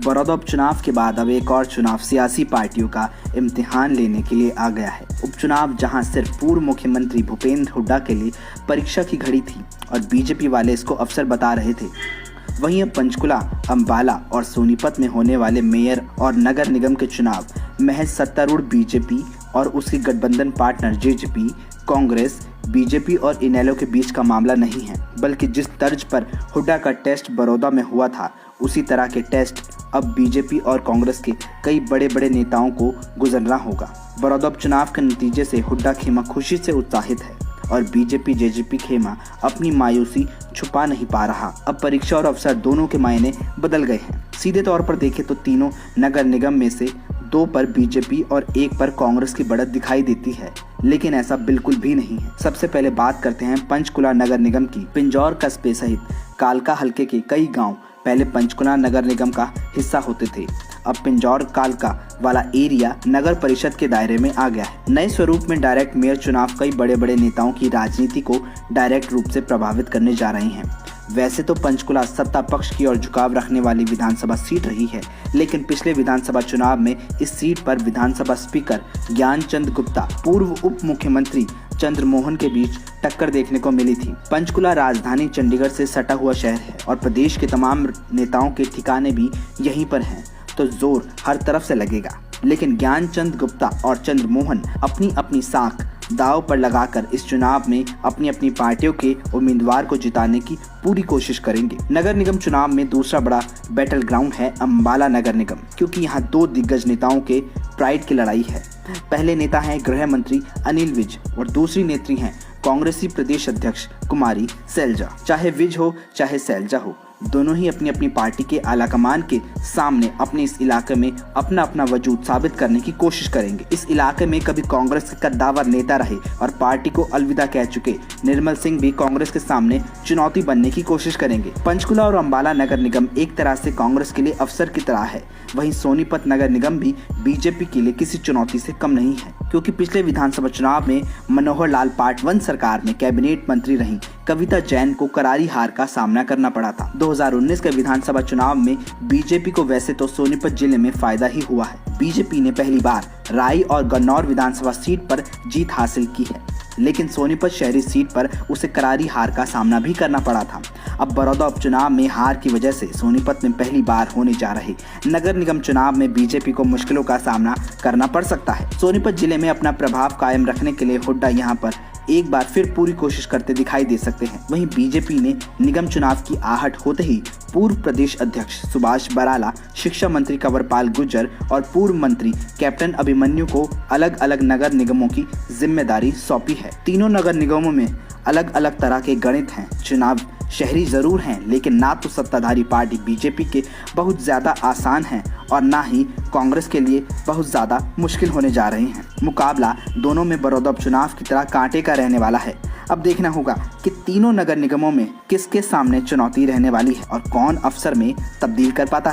बड़ौदा उपचुनाव के बाद अब एक और चुनाव सियासी पार्टियों का इम्तिहान लेने के लिए आ गया है। उपचुनाव जहां सिर्फ पूर्व मुख्यमंत्री भूपेंद्र हुड्डा के लिए परीक्षा की घड़ी थी और बीजेपी वाले इसको अवसर बता रहे थे, वहीं अब पंचकुला, अंबाला और सोनीपत में होने वाले मेयर और नगर निगम के चुनाव महज सत्तारूढ़ बीजेपी और उसकी गठबंधन पार्टनर जेजेपी, कांग्रेस, बीजेपी और इनेलो के बीच का मामला नहीं है, बल्कि जिस तर्ज पर हुड्डा का टेस्ट बड़ौदा में हुआ था, उसी तरह के टेस्ट अब बीजेपी और कांग्रेस के कई बड़े बड़े नेताओं को गुजरना होगा। बड़ौदा उपचुनाव के नतीजे से हुड्डा खेमा खुशी से उत्साहित है और बीजेपी जेजेपी खेमा अपनी मायूसी छुपा नहीं पा रहा। अब परीक्षा और अवसर दोनों के मायने बदल गए हैं। सीधे तौर पर देखें तो तीनों नगर निगम में से 2 पर बीजेपी और 1 पर कांग्रेस की बढ़त दिखाई देती है, लेकिन ऐसा बिल्कुल भी नहीं है। सबसे पहले बात करते हैं पंचकुला नगर निगम की। पिंजौर कस्बे सहित कालका हलके के कई गांव पहले पंचकुला नगर निगम का हिस्सा होते थे। अब पिंजौर कालका वाला एरिया नगर परिषद के दायरे में आ गया है। नए स्वरूप में डायरेक्ट मेयर चुनाव कई बड़े बड़े नेताओं की राजनीति को डायरेक्ट रूप से प्रभावित करने जा रहे हैं। वैसे तो पंचकुला सत्ता पक्ष की ओर झुकाव रखने वाली विधानसभा सीट रही है, लेकिन पिछले विधानसभा चुनाव में इस सीट पर विधानसभा स्पीकर ज्ञानचंद गुप्ता, पूर्व उप मुख्यमंत्री चंद्रमोहन के बीच टक्कर देखने को मिली थी। पंचकुला राजधानी चंडीगढ़ से सटा हुआ शहर है और प्रदेश के तमाम नेताओं के ठिकाने भी यहीं पर हैं, तो जोर हर तरफ से लगेगा। लेकिन ज्ञानचंद गुप्ता और चंद्रमोहन अपनी अपनी साख दांव पर लगाकर इस चुनाव में अपनी अपनी पार्टियों के उम्मीदवार को जिताने की पूरी कोशिश करेंगे। नगर निगम चुनाव में दूसरा बड़ा बैटल ग्राउंड है अंबाला नगर निगम, क्योंकि यहाँ 2 दिग्गज नेताओं के प्राइड की लड़ाई है। पहले नेता हैं गृह मंत्री अनिल विज और दूसरी नेत्री हैं कांग्रेसी प्रदेश अध्यक्ष कुमारी सैलजा। चाहे विज हो चाहे सैलजा हो, दोनों ही अपनी अपनी पार्टी के आलाकमान के सामने अपने इस इलाके में अपना अपना वजूद साबित करने की कोशिश करेंगे। इस इलाके में कभी कांग्रेस के कद्दावर नेता रहे और पार्टी को अलविदा कह चुके निर्मल सिंह भी कांग्रेस के सामने चुनौती बनने की कोशिश करेंगे। पंचकुला और अंबाला नगर निगम एक तरह से कांग्रेस के लिए अवसर की तरह है, वहीं सोनीपत नगर निगम भी बीजेपी के लिए किसी चुनौती से कम नहीं है, क्योंकि पिछले विधानसभा चुनाव में मनोहर लाल पार्ट 1 सरकार में कैबिनेट मंत्री रही कविता जैन को करारी हार का सामना करना पड़ा था। 2019 के विधानसभा चुनाव में बीजेपी को वैसे तो सोनीपत जिले में फायदा ही हुआ है। बीजेपी ने पहली बार राई और गन्नौर विधानसभा सीट पर जीत हासिल की है, लेकिन सोनीपत शहरी सीट पर उसे करारी हार का सामना भी करना पड़ा था। अब बड़ौदा उपचुनाव में हार की वजह से सोनीपत में पहली बार होने जा रहे नगर निगम चुनाव में बीजेपी को मुश्किलों का सामना करना पड़ सकता है। सोनीपत जिले में अपना प्रभाव कायम रखने के लिए हुड्डा यहां पर एक बार फिर पूरी कोशिश करते दिखाई दे सकते हैं। वहीं बीजेपी ने निगम चुनाव की आहट होते ही पूर्व प्रदेश अध्यक्ष सुभाष बराला, शिक्षा मंत्री कंवरपाल गुर्जर और पूर्व मंत्री कैप्टन अभिमन्यु को अलग अलग नगर निगमों की जिम्मेदारी सौंपी है। तीनों नगर निगमों में अलग अलग तरह के गणित हैं। चुनाव शहरी जरूर हैं, लेकिन ना तो सत्ताधारी पार्टी बीजेपी के बहुत ज्यादा आसान हैं और ना ही कांग्रेस के लिए बहुत ज्यादा मुश्किल होने जा रहे हैं। मुकाबला दोनों में बड़ौदा उपचुनाव की तरह कांटे का रहने वाला है। अब देखना होगा कि तीनों नगर निगमों में किसके सामने चुनौती रहने वाली है और कौन अफसर में तब्दील कर पाता है।